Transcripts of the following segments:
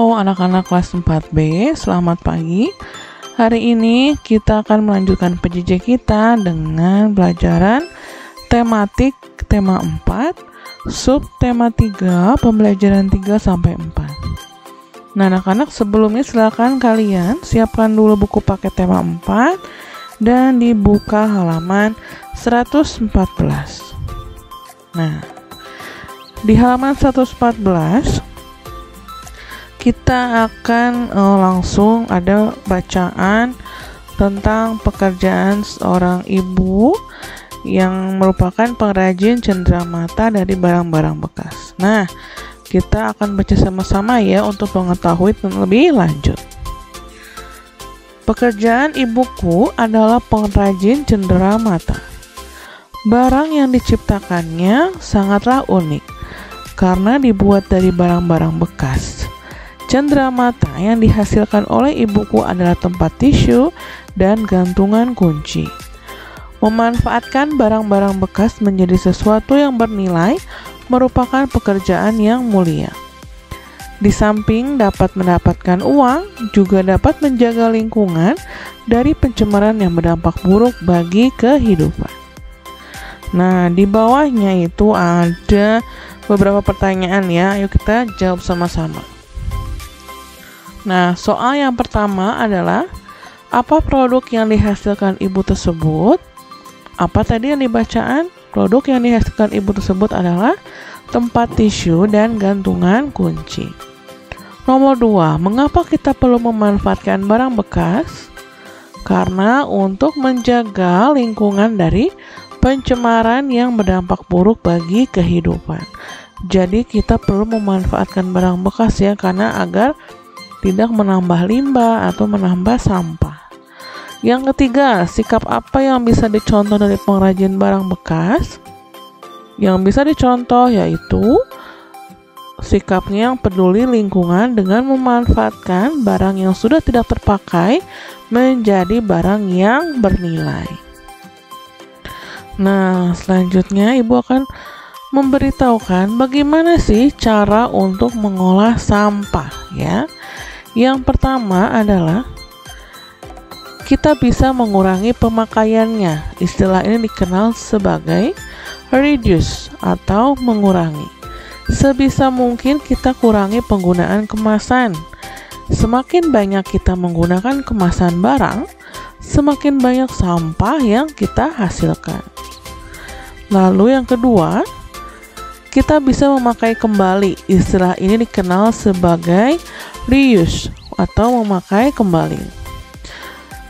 Halo anak-anak kelas 4B, selamat pagi. Hari ini kita akan melanjutkan PJJ kita dengan pelajaran tematik tema 4, sub tema 3, pembelajaran 3 sampai 4. Nah, anak-anak sebelumnya silakan kalian siapkan dulu buku paket tema 4 dan dibuka halaman 114. Nah, di halaman 114 kita akan langsung ada bacaan tentang pekerjaan seorang ibu yang merupakan pengrajin cenderamata dari barang-barang bekas. Nah, kita akan baca sama-sama ya untuk mengetahui lebih lanjut. Pekerjaan ibuku adalah pengrajin cenderamata. Barang yang diciptakannya sangatlah unik karena dibuat dari barang-barang bekas. Cenderamata yang dihasilkan oleh ibuku adalah tempat tisu dan gantungan kunci. Memanfaatkan barang-barang bekas menjadi sesuatu yang bernilai merupakan pekerjaan yang mulia. Di samping dapat mendapatkan uang, juga dapat menjaga lingkungan dari pencemaran yang berdampak buruk bagi kehidupan. Nah, di bawahnya itu ada beberapa pertanyaan ya. Ayo kita jawab sama-sama. Nah, soal yang pertama adalah apa produk yang dihasilkan ibu tersebut? Apa tadi yang dibacaan? Produk yang dihasilkan ibu tersebut adalah tempat tisu dan gantungan kunci. Nomor 2, mengapa kita perlu memanfaatkan barang bekas? Karena untuk menjaga lingkungan dari pencemaran yang berdampak buruk bagi kehidupan. Jadi kita perlu memanfaatkan barang bekas ya, karena agar tidak menambah limbah atau menambah sampah. Yang ketiga, sikap apa yang bisa dicontoh dari pengrajin barang bekas? Yang bisa dicontoh yaitu sikapnya yang peduli lingkungan dengan memanfaatkan barang yang sudah tidak terpakai menjadi barang yang bernilai. Nah, selanjutnya ibu akan memberitahukan bagaimana sih cara untuk mengolah sampah ya. Yang pertama adalah kita bisa mengurangi pemakaiannya. Istilah ini dikenal sebagai reduce atau mengurangi. Sebisa mungkin kita kurangi penggunaan kemasan. Semakin banyak kita menggunakan kemasan barang, semakin banyak sampah yang kita hasilkan. Lalu yang kedua, kita bisa memakai kembali. Istilah ini dikenal sebagai reuse atau memakai kembali.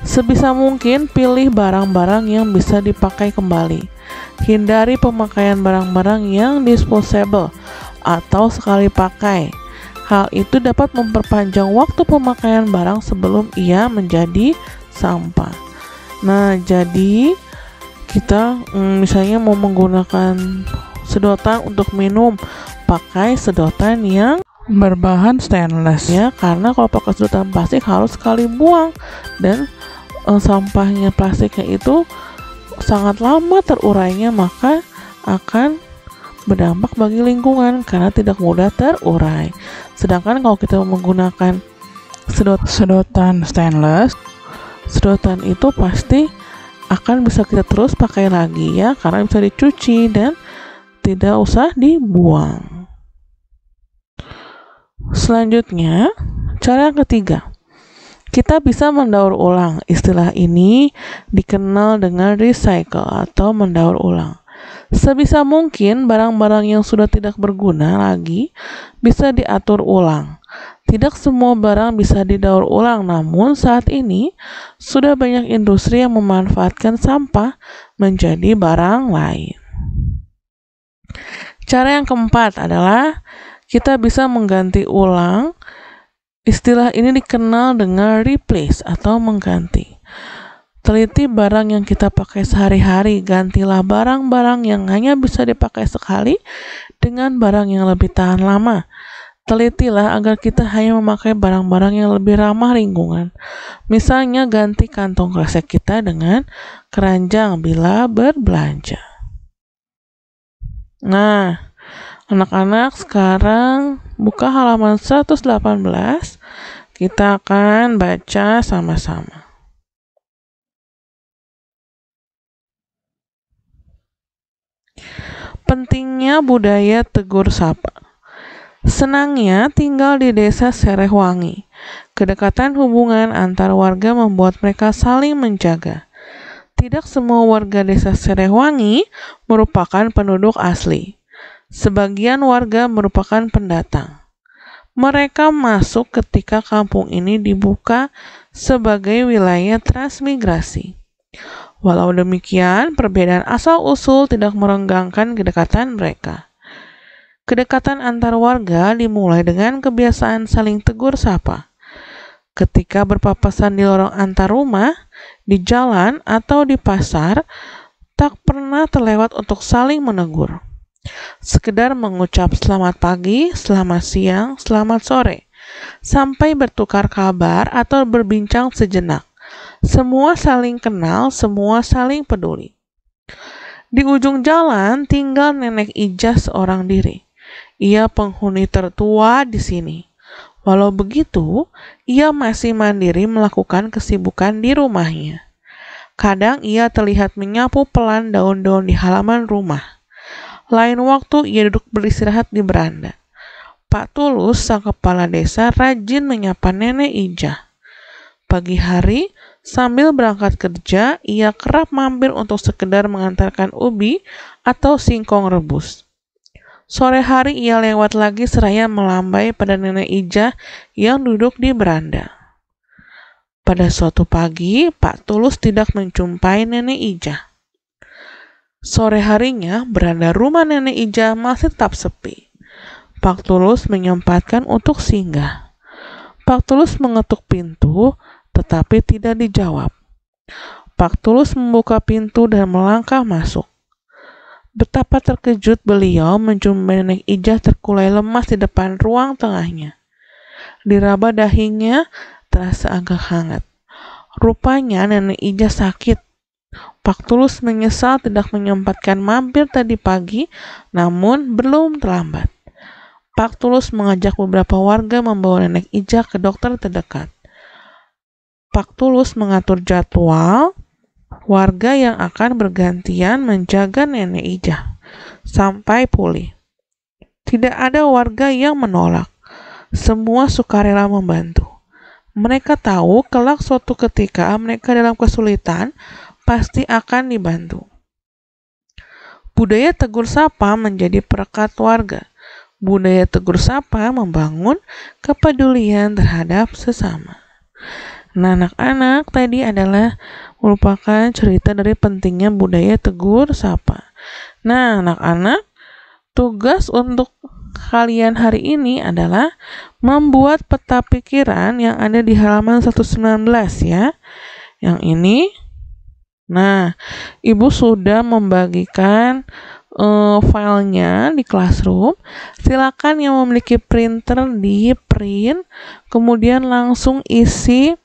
Sebisa mungkin pilih barang-barang yang bisa dipakai kembali. Hindari pemakaian barang-barang yang disposable atau sekali pakai. Hal itu dapat memperpanjang waktu pemakaian barang sebelum ia menjadi sampah. Nah, jadi kita misalnya mau menggunakan sedotan untuk minum, pakai sedotan yang berbahan stainless ya, karena kalau pakai sedotan plastik harus sekali buang dan sampahnya plastiknya itu sangat lama terurainya, maka akan berdampak bagi lingkungan karena tidak mudah terurai. Sedangkan kalau kita menggunakan sedotan stainless, sedotan itu pasti akan bisa kita terus pakai lagi ya, karena bisa dicuci dan tidak usah dibuang. Selanjutnya, cara yang ketiga, kita bisa mendaur ulang. Istilah ini dikenal dengan recycle atau mendaur ulang. Sebisa mungkin barang-barang yang sudah tidak berguna lagi bisa diatur ulang. Tidak semua barang bisa didaur ulang, namun saat ini sudah banyak industri yang memanfaatkan sampah menjadi barang lain. Cara yang keempat adalah kita bisa mengganti ulang. Istilah ini dikenal dengan replace atau mengganti. Teliti barang yang kita pakai sehari-hari, gantilah barang-barang yang hanya bisa dipakai sekali dengan barang yang lebih tahan lama. Telitilah agar kita hanya memakai barang-barang yang lebih ramah lingkungan. Misalnya ganti kantong kresek kita dengan keranjang bila berbelanja. Nah, Anak-anak sekarang buka halaman 118. Kita akan baca sama-sama. Pentingnya budaya tegur sapa. Senangnya tinggal di desa Serehwangi. Kedekatan hubungan antar warga membuat mereka saling menjaga. Tidak semua warga desa Serehwangi merupakan penduduk asli. Sebagian warga merupakan pendatang. Mereka masuk ketika kampung ini dibuka sebagai wilayah transmigrasi. Walau demikian, perbedaan asal-usul tidak merenggangkan kedekatan mereka. Kedekatan antar warga dimulai dengan kebiasaan saling tegur sapa. Ketika berpapasan di lorong antar rumah, di jalan, atau di pasar, tak pernah terlewat untuk saling menegur. Sekedar mengucap selamat pagi, selamat siang, selamat sore, sampai bertukar kabar atau berbincang sejenak. Semua saling kenal, semua saling peduli. Di ujung jalan tinggal Nenek Ijah seorang diri. Ia penghuni tertua di sini. Walau begitu, ia masih mandiri melakukan kesibukan di rumahnya. Kadang ia terlihat menyapu pelan daun-daun di halaman rumah. Lain waktu ia duduk beristirahat di beranda. Pak Tulus, sang kepala desa, rajin menyapa Nenek Ijah. Pagi hari, sambil berangkat kerja, ia kerap mampir untuk sekedar mengantarkan ubi atau singkong rebus. Sore hari ia lewat lagi seraya melambai pada Nenek Ijah yang duduk di beranda. Pada suatu pagi, Pak Tulus tidak menjumpai Nenek Ijah. Sore harinya, beranda rumah Nenek Ijah masih tetap sepi. Pak Tulus menyempatkan untuk singgah. Pak Tulus mengetuk pintu, tetapi tidak dijawab. Pak Tulus membuka pintu dan melangkah masuk. Betapa terkejut beliau menjumpai Nenek Ijah terkulai lemas di depan ruang tengahnya. Diraba dahinya terasa agak hangat. Rupanya Nenek Ijah sakit. Pak Tulus menyesal tidak menyempatkan mampir tadi pagi, namun belum terlambat. Pak Tulus mengajak beberapa warga membawa Nenek Ijah ke dokter terdekat. Pak Tulus mengatur jadwal warga yang akan bergantian menjaga Nenek Ijah sampai pulih. Tidak ada warga yang menolak. Semua sukarela membantu. Mereka tahu kelak suatu ketika mereka dalam kesulitan pasti akan dibantu. Budaya tegur sapa menjadi perekat warga. Budaya tegur sapa membangun kepedulian terhadap sesama. Nah, anak-anak, tadi adalah merupakan cerita dari pentingnya budaya tegur sapa. Nah, anak-anak, tugas untuk kalian hari ini adalah membuat peta pikiran yang ada di halaman 119 ya. Yang ini, nah, Ibu sudah membagikan filenya di Classroom. Silakan yang memiliki printer di print, kemudian langsung isi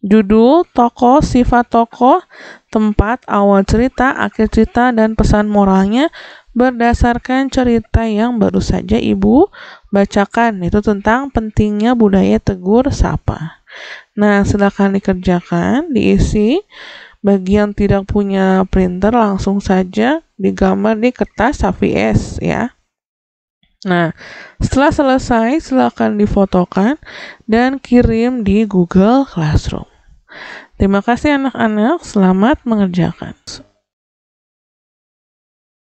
judul, tokoh, sifat tokoh, tempat, awal cerita, akhir cerita, dan pesan moralnya berdasarkan cerita yang baru saja Ibu bacakan, itu tentang pentingnya budaya tegur sapa. Nah, silakan dikerjakan, diisi. Bagi yang tidak punya printer, langsung saja digambar di kertas HVS ya. Nah, setelah selesai, silakan difotokan dan kirim di Google Classroom. Terima kasih anak-anak, selamat mengerjakan.